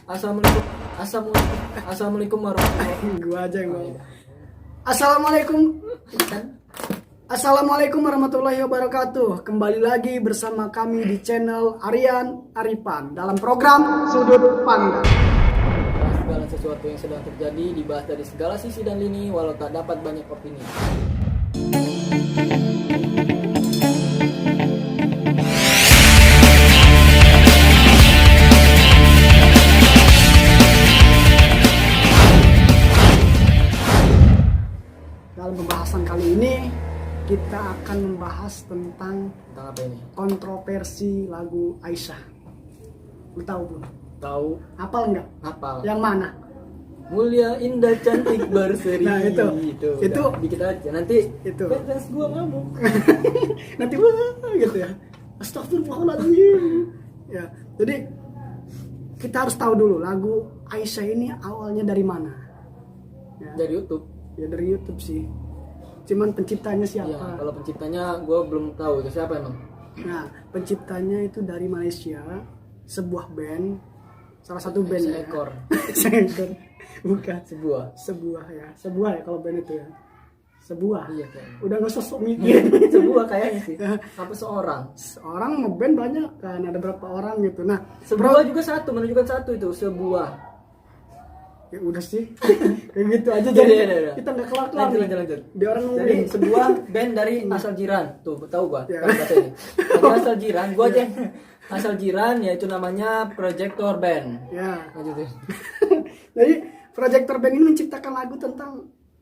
Assalamualaikum. Assalamualaikum warahmatullahi. Gua aja yang ngomong. Assalamualaikum warahmatullahi wabarakatuh. Kembali lagi bersama kami di channel Aryan Aripan dalam program Sudut Pandang. Segala sesuatu yang sedang terjadi dibahas dari segala sisi dan lini walau tak dapat banyak opini. Dalam pembahasan kali ini kita akan membahas tentang Tentang apa ini? kontroversi lagu Aisyah. Lu tahu belum? Tahu? Hafal enggak? Hafal. Yang mana? Mulia, indah, cantik, berseri. Nah, itu. Udah, dikit aja. Nanti Itu. fans gua ngamuk. Nanti wah gitu ya. Astagfirullahaladzim. Ya, jadi kita harus tahu dulu lagu Aisyah ini awalnya dari mana. Ya, Dari YouTube. ya dari YouTube sih. Cuman penciptanya siapa? Iya, kalau penciptanya gua belum tahu itu siapa emang. Nah, penciptanya itu dari Malaysia, sebuah band, salah satu band ya. Seekor. Seekor. Bukan. Sebuah. Sebuah ya kalau band itu ya. Sebuah. Iya kayaknya. Udah nggak usah sok mikir. Sebuah kayaknya sih. Apa seorang? Orang ngeband banyak kan, ada berapa orang gitu. Nah, Sebuah juga satu, menunjukkan satu itu sebuah. ya udah sih. Kayak gitu aja Iya, jadi. iya, iya. Kita nggak kelar-kelar. Lanjut. Dia orang Jadi nungguin. sebuah band dari asal jiran. Tuh, tahu gua. Ya. Kan bahasa ini. Dari asal jiran, gua aja. Asal jiran yaitu namanya Projector Band. Ya. Lanjutin. Jadi Projector Band ini menciptakan lagu tentang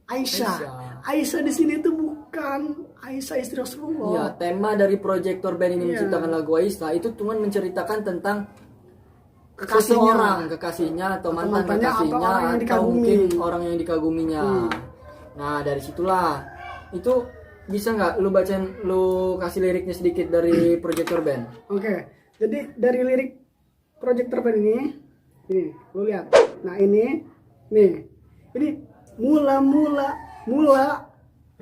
Aisyah. Aisyah. Aisyah di sini itu bukan Aisyah istri Rasulullah. Ya, tema dari Projector Band ini Iya. menciptakan lagu Aisyah itu cuma menceritakan tentang Kekasihnya. kekasihnya atau mantan mantannya atau kekasihnya orang yang atau dikagumi. mungkin orang yang dikaguminya. Nah, dari situlah itu bisa nggak lu bacain, lu kasih liriknya sedikit dari Projector Band? Oke. Jadi dari lirik Projector Band ini lu lihat. Nah, ini mula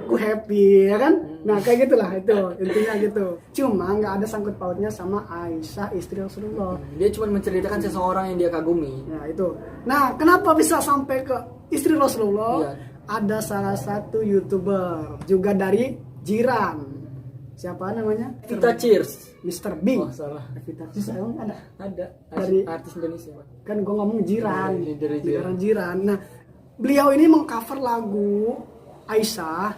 aku happy ya kan? Nah, kayak gitulah itu intinya gitu. Cuma nggak ada sangkut pautnya sama Aisyah istri Rasulullah. Dia cuma menceritakan seseorang yang dia kagumi. Nah, itu. Nah, kenapa bisa sampai ke istri Rasulullah? Iya. Ada salah satu YouTuber juga dari jiran. Siapa namanya? Kita cheers. Mr. B. Oh, salah. Evita Cheers emang ada. Ada Dari- artis Indonesia, Pak. Kan gue ngomong jiran. Iya, dari Jiran. Nah, beliau ini mengcover lagu Aisyah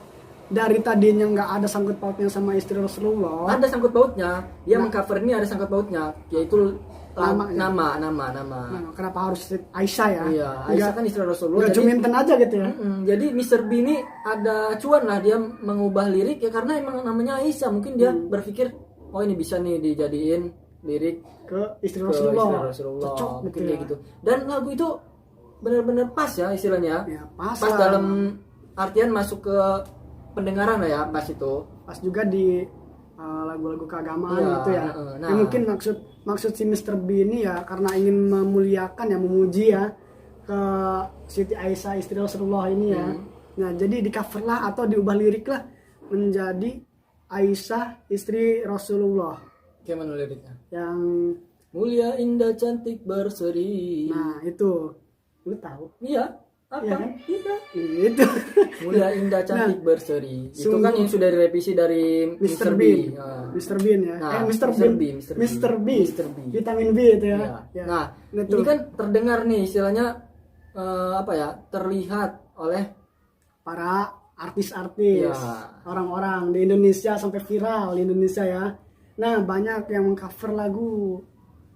dari tadinya nggak ada sangkut pautnya sama istri Rasulullah. Ada sangkut pautnya. Dia Nah. mengcover ini ada sangkut pautnya, yaitu Namanya. nama. Nah, kenapa harus Aisyah ya? Iya, Aisyah kan istri Rasulullah. Nggak Jadi, Juminten aja gitu ya. jadi Mr. B ini ada cuan lah dia mengubah lirik ya karena emang namanya Aisyah. Mungkin dia berpikir, oh ini bisa nih dijadiin lirik Ke istri ke Rasulullah. istri Rasulullah. Cocok Mungkin gitu kayak ya. gitu. Dan lagu itu benar-benar pas ya istilahnya. Ya, pas Pas lah. dalam artian masuk ke pendengaran lah ya pas itu. Pas juga di lagu-lagu keagamaan Iya, gitu ya. nah. Ya, mungkin maksud si Mr. B ini ya karena ingin memuliakan ya, memuji ya ke Siti Aisyah istri Rasulullah ini ya. Nah, jadi di cover lah atau diubah lirik lah menjadi Aisyah istri Rasulullah Gimana liriknya? yang Mulia, indah, cantik, berseri. nah itu lu tahu Iya, apa? Iya kan? Iya. itu Mulia, indah, cantik, berseri. Itu sungguh- kan yang sudah direvisi dari Mr. Mr. B. Bean. Nah. Mr. Bean ya. Nah, Mr. Mr. Bean. B, Mr. B. Mr. B. Mr. B. Vitamin B itu ya. Iya. Ya. Nah, Itu. ini kan terdengar nih istilahnya apa ya? Terlihat oleh para artis-artis, Iya. orang-orang di Indonesia sampai viral di Indonesia ya. Nah, banyak yang mengcover lagu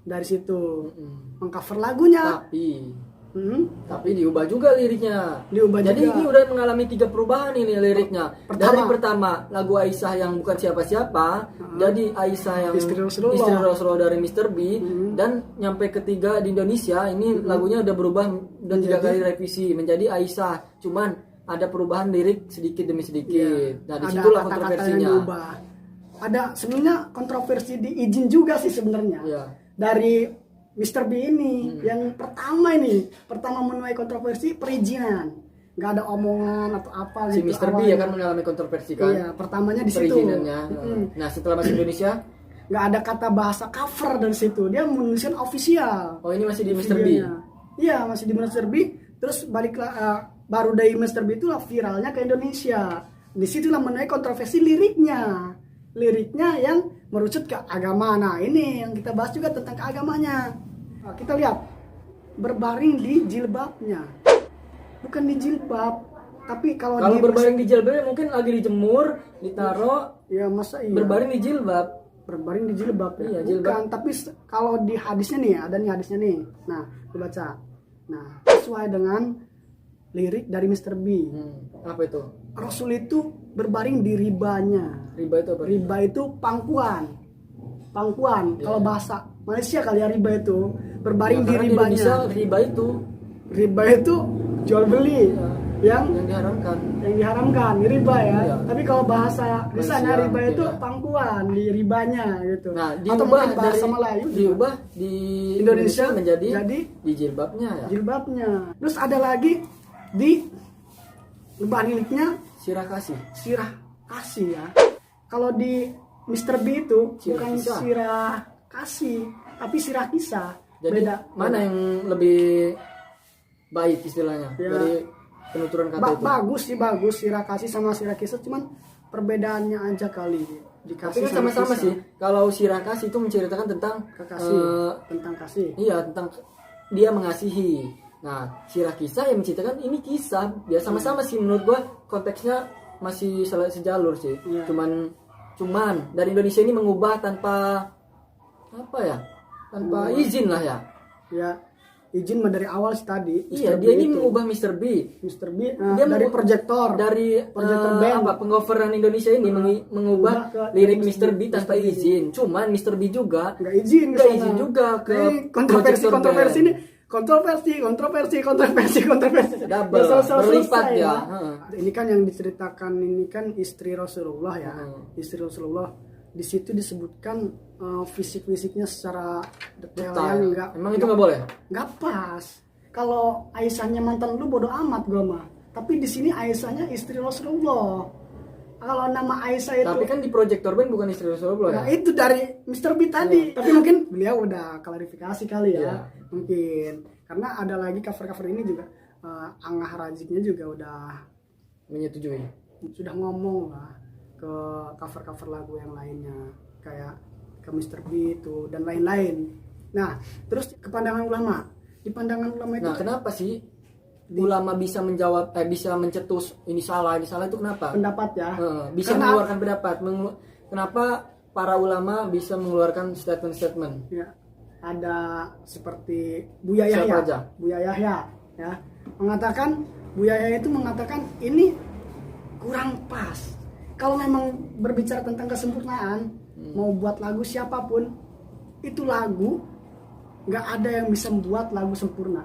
dari situ. Mengcover lagunya. tapi diubah juga liriknya. Diubah Jadi juga. ini udah mengalami 3 perubahan ini liriknya. Pertama. Dari pertama lagu Aisyah yang bukan siapa-siapa, jadi Aisyah yang Istri Rasulullah. istri Rasulullah dari Mr. B, dan nyampe ketiga di Indonesia ini lagunya udah berubah dan 3 kali revisi menjadi Aisyah. Cuman ada perubahan lirik sedikit demi sedikit. Nah, Ada disitulah kata-kata kontroversinya. yang diubah. Ada sebenarnya kontroversi di izin juga sih sebenarnya. Iya. Dari Mr. B ini yang pertama menuai kontroversi perizinan, nggak ada omongan atau apa Si gitu Mr. B ya kan mengalami kontroversi kan. iya pertamanya di situ Perizinannya. Nah, setelah masuk Indonesia, nggak ada kata bahasa cover dari situ, dia menuliskan official oh ini masih di Mr. B. videonya. Iya, masih di Mr. B. Terus baliklah baru dari Mr. B itu viralnya ke Indonesia. Di situlah menuai kontroversi liriknya. Liriknya yang merucut ke agama. Nah, ini yang kita bahas juga tentang keagamanya. Nah, kita lihat berbaring di jilbabnya. Bukan di jilbab, tapi kalau berbaring di jilbab mungkin lagi dijemur, ditaruh, ya masa iya. berbaring di jilbab. Berbaring di jilbab ya. Iya, Bukan, jilbab. tapi kalau di hadisnya nih, ada nih hadisnya nih. Nah, gue baca. Nah, sesuai dengan lirik dari Mr. B. Apa itu? Rasul itu berbaring di ribanya. Riba itu apa? Riba itu pangkuan. Pangkuan. Kalau bahasa Malaysia kali ya riba itu berbaring di Karena ribanya. Indonesia riba itu Riba itu jual beli yang diharamkan. diharamkan, riba ya. Iya. Tapi kalau bahasa di sana Malaysia, riba itu iya. pangkuan di ribanya gitu. Nah, Atau diubah mungkin bahasa dari Melayu juga. diubah di Indonesia menjadi jadi di jilbabnya ya. jilbabnya. Terus ada lagi di lebah liliknya Sirah kasih. sirah kasih ya. Kalau di Mr. B itu Sirah bukan kisah. sirah kasih, tapi sirah kisah. Jadi Beda. mana yang lebih baik istilahnya Ya. dari penuturan kata itu? Bagus sih, bagus sirah kasih sama sirah kisah, cuman perbedaannya aja kali. Tapi Dikasih kan sama sama-sama kisah. sih. Kalau sirah kasih itu menceritakan tentang Kekasih, eh, tentang kasih. iya, tentang dia mengasihi. Nah, sirah kisah yang menceritakan ini kisah. Ya sama-sama sih menurut gua konteksnya masih sejalur sih. Iya. Cuman dari Indonesia ini mengubah tanpa apa ya? Tanpa izin lah ya. Ya, izin mah dari awal sih tadi. Iya, Mr. B dia ini itu. mengubah Mr. B. Mr. B Dia dari mengubah- proyektor. Dari Projector band. apa pengcoveran Indonesia ini mengubah ke lirik Mr. Mr. B tanpa Mr. B. izin. Cuman Mr. B juga Nggak izin ke nggak sana. izin juga ke Ini kontroversi Projector ini Band. kontroversi Double, Nggak selesai berlipat selesai ya. Ini kan yang diceritakan ini kan istri Rasulullah ya. Istri Rasulullah di situ disebutkan fisik-fisiknya secara detail yang enggak Emang itu nggak boleh? nggak pas. Kalau Aisyahnya mantan lu bodo amat gua mah. Tapi di sini Aisyahnya istri Rasulullah. Kalau nama Aisyah itu Tapi kan di Projector Band bukan istri Rasulullah Nah ya. itu dari Mr. B tadi. Tapi mungkin beliau udah klarifikasi kali ya. Iya. Mungkin karena ada lagi cover-cover ini juga Angah Rajiknya juga udah Menyetujui. sudah ngomong lah ke cover-cover lagu yang lainnya kayak ke Mr. B itu dan lain-lain. Nah terus ke pandangan ulama. Di pandangan ulama itu Nah, kenapa sih ulama bisa menjawab bisa mencetus ini salah itu kenapa? pendapat ya. Bisa Karena- mengeluarkan pendapat. Kenapa para ulama bisa mengeluarkan statement-statement? Ya, ada seperti Buya Siapa Yahya. aja? Buya Yahya ya. Buya Yahya itu mengatakan ini kurang pas. Kalau memang berbicara tentang kesempurnaan, mau buat lagu siapapun, itu lagu nggak ada yang bisa membuat lagu sempurna.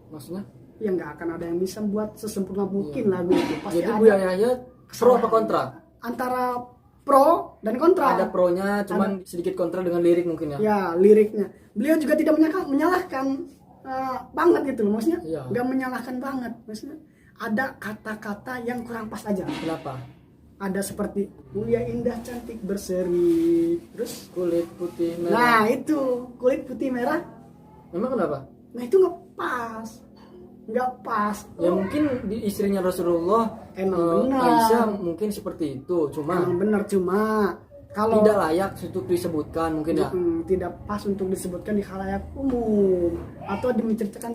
Maksudnya? Ya nggak akan ada yang bisa buat sesempurna mungkin lagu itu. Pasti Jadi ada Bu Yahya pro apa kontra? antara pro dan kontra. Ada pronya, cuman sedikit kontra dengan lirik mungkin ya. Ya liriknya beliau juga tidak menyalahkan banget gitu loh, maksudnya Iya. nggak menyalahkan banget, maksudnya ada kata-kata yang kurang pas aja. Kenapa? Ada seperti mulia indah cantik berseri, terus Kulit putih merah. nah itu kulit putih merah, Memang kenapa? nah itu nggak pas. Ya mungkin di istrinya Rasulullah Emang benar. Aisyah mungkin seperti itu, cuma Emang benar, cuma kalau tidak layak untuk disebutkan mungkin ya. tidak pas untuk disebutkan di khalayak umum atau menceritakan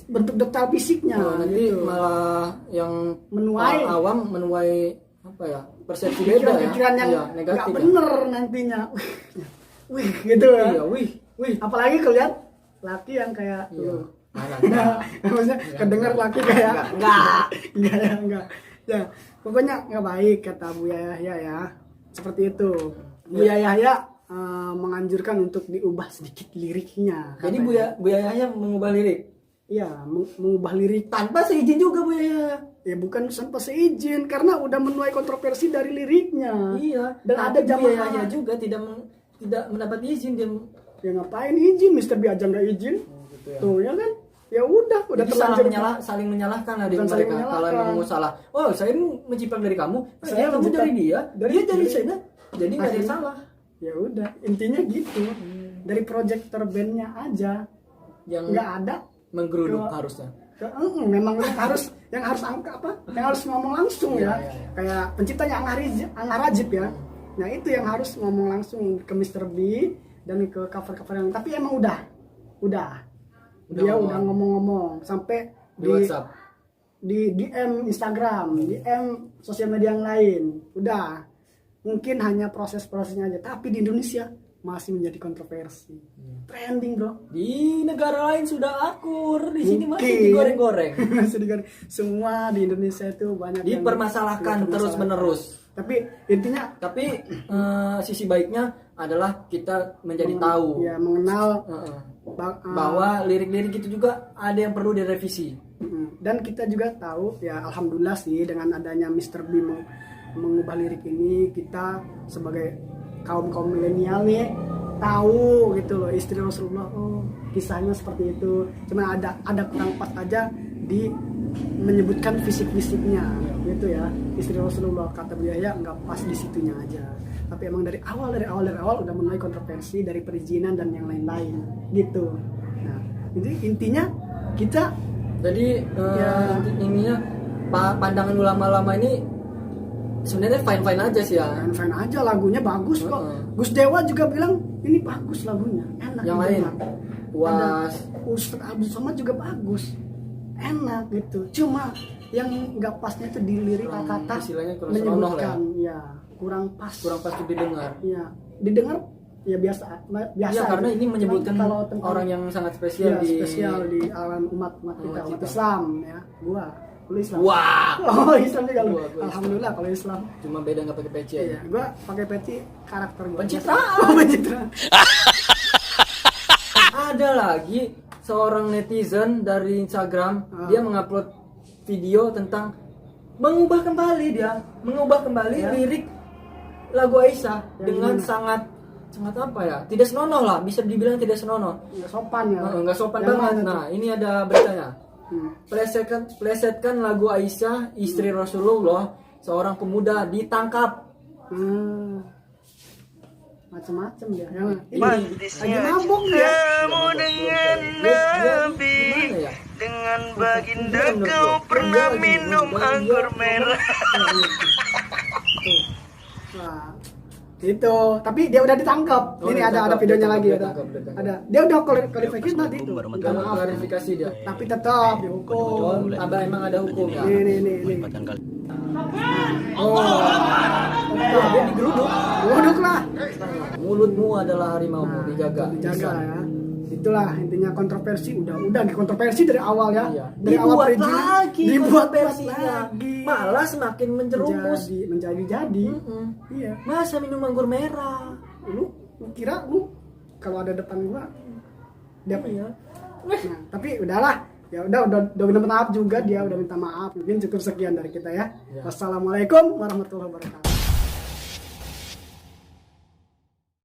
bentuk detail fisiknya Nanti gitu. malah yang Menuai. awam menuai apa ya, persepsi beda ya. Pikiran-pikiran yang Iya, nggak negatif ya. bener nantinya. Wih gitu ya. Iya, wih. Apalagi kelihat laki yang kayak Iya. lu. Mana? Nah, maksudnya kedengar laki kayak enggak. Ya, pokoknya nggak baik kata Buya Yahya ya. Seperti itu. Buya Yahya menganjurkan untuk diubah sedikit liriknya. Jadi katanya. Bu Yahya mengubah lirik Iya, mengubah lirik. tanpa seizin juga Bu Yahya. Ya bukan tanpa seizin karena udah menuai kontroversi dari liriknya. Iya. Dan Tapi ada Bu jamaah Yahya juga tidak mendapat izin dia. Ya ngapain izin, Mr. B aja nggak izin. Gitu ya. Tuh ya kan? Ya udah Jadi terlanjur. saling menyalahkan lah di Bukan saling mereka. Kalau menyalahkan. emang mau salah, oh saya menciptakan dari kamu, Saya kamu mencipta- dari dia, dari- dia dari saya, jadi nggak ada yang Akhirnya- salah. Ya udah, intinya gitu. Dari projector bandnya aja Yang nggak ada menggeruduk harusnya. Memang yang harus angka apa? Yang harus ngomong langsung ya. Kayak penciptanya Angga Rajib ya. Nah, itu yang harus ngomong langsung ke Mr. B dan ke cover-cover yang, tapi emang udah. Dia udah ngomong-ngomong sampai di WhatsApp, di DM Instagram, DM sosial media yang lain. Udah. Mungkin hanya proses-prosesnya aja, tapi di Indonesia masih menjadi kontroversi. Trending, Bro. Di negara lain sudah akur, di sini masih digoreng-goreng. Masih digoreng. Semua di Indonesia itu banyak dipermasalahkan terus-menerus. Tapi intinya, sisi baiknya adalah kita menjadi tahu, ya, mengenal bahwa lirik-lirik itu juga ada yang perlu direvisi. Dan kita juga tahu, ya alhamdulillah sih dengan adanya Mr. B mengubah lirik ini, kita sebagai kaum milenial nih tahu gitu loh istri Rasulullah, kisahnya seperti itu. Cuma ada kurang pas aja di menyebutkan fisik-fisiknya gitu ya. Istri Rasulullah, kata beliau ya nggak pas di situnya aja. Tapi emang dari awal udah mulai kontroversi dari perizinan dan yang lain-lain gitu. Nah, jadi intinya kita jadi ininya pandangan ulama-ulama ini sebenarnya fine aja sih ya. Fine aja, lagunya bagus kok. Gus Dewa juga bilang ini bagus lagunya, enak. Yang lain puas. Ustadz Abdul Somad juga bagus, enak gitu. Cuma yang nggak pasnya itu di lirik kata menyebutkan ya kurang pas untuk didengar. Ya didengar ya biasa ya, karena ini menyebutkan kalau orang yang sangat spesial di alam umat kita, umat Islam ya. Lu Islam. Wah. Oh, Islam juga lu. Alhamdulillah kalau Islam. Cuma beda nggak pakai peci aja. Iya, gua pakai peci karakter gua. Pencitraan. Ada lagi seorang netizen dari Instagram, dia mengupload video tentang mengubah kembali lirik lagu Aisyah dengan sangat apa ya? Tidak senonoh lah, bisa dibilang tidak senonoh. Enggak sopan ya. Enggak sopan banget. Nah, ini ada beritanya. Plesetkan lagu Aisyah, istri Rasulullah, seorang pemuda ditangkap. Macam-macam dia. Manisnya kamu dengan Nabi, dengan baginda kau pernah minum anggur merah. Nah, itu, tapi dia udah ditangkap. Ini ada videonya lagi ada. Dia udah klarifikasi tadi itu. Klarifikasi dia. Tapi tetap dihukum. Emang ada hukum ya. Ini. Dia digeruduk lah. Mulutmu adalah harimau, dijaga ya. Itulah intinya kontroversi, udah kontroversi dari awal ya. Iya. Dari awal dibuat lagi. Malah semakin menjerumus menjadi. Iya. Masa minum anggur merah? Lu kira kalau ada depan gua dia apa ya? Nah, tapi udahlah. Ya udah minta maaf juga, dia udah minta maaf. Mungkin cukup sekian dari kita ya. Wassalamualaikum warahmatullahi wabarakatuh.